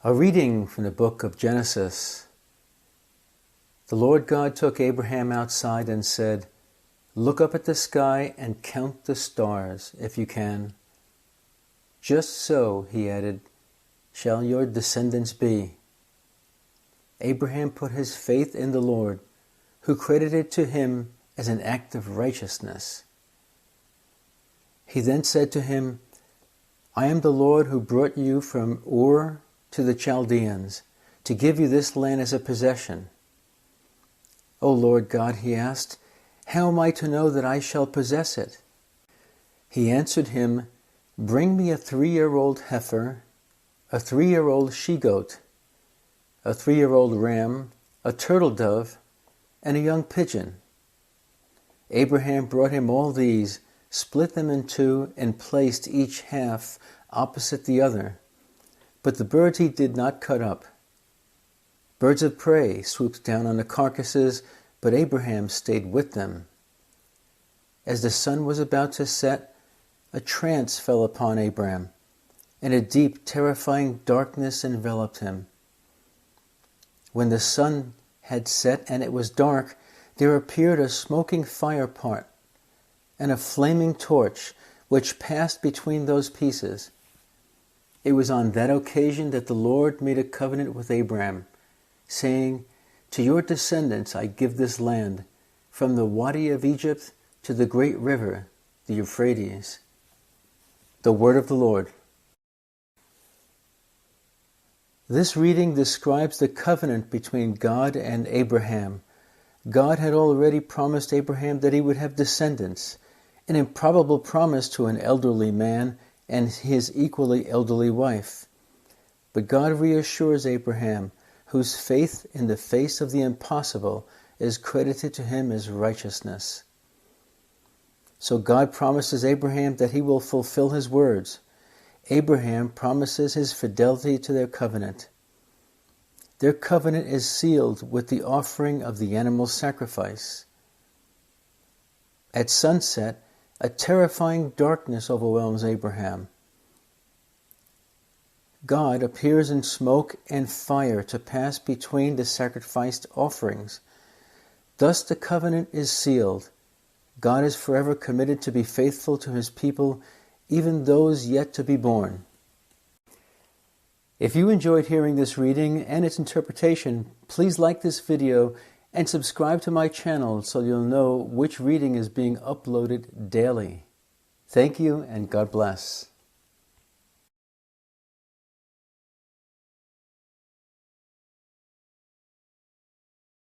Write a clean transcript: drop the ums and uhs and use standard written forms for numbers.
A reading from the book of Genesis. The Lord God took Abraham outside and said, "Look up at the sky and count the stars, if you can. Just so," he added, "shall your descendants be." Abraham put his faith in the Lord, who credited to him as an act of righteousness. He then said to him, "I am the Lord who brought you from Ur to the Chaldeans, to give you this land as a possession." "O Lord God," he asked, "how am I to know that I shall possess it?" He answered him, "Bring me a 3-year-old heifer, a 3-year-old she-goat, a 3-year-old ram, a turtledove, and a young pigeon." Abraham brought him all these, split them in two, and placed each half opposite the other. But the birds he did not cut up. Birds of prey swooped down on the carcasses, but Abraham stayed with them. As the sun was about to set, a trance fell upon Abram, and a deep, terrifying darkness enveloped him. When the sun had set and it was dark, there appeared a smoking firepot and a flaming torch, which passed between those pieces. It was on that occasion that the Lord made a covenant with Abram, saying, "To your descendants I give this land, from the Wadi of Egypt to the great river, the Euphrates." The word of the Lord. This reading describes the covenant between God and Abraham. God had already promised Abraham that he would have descendants, an improbable promise to an elderly man and his equally elderly wife. But God reassures Abraham, whose faith in the face of the impossible is credited to him as righteousness. So God promises Abraham that he will fulfill his words. Abraham promises his fidelity to their covenant. Their covenant is sealed with the offering of the animal sacrifice. At sunset, a terrifying darkness overwhelms Abraham. God appears in smoke and fire to pass between the sacrificed offerings. Thus the covenant is sealed. God is forever committed to be faithful to his people, even those yet to be born. If you enjoyed hearing this reading and its interpretation, please like this video and subscribe to my channel so you'll know which reading is being uploaded daily. Thank you and God bless.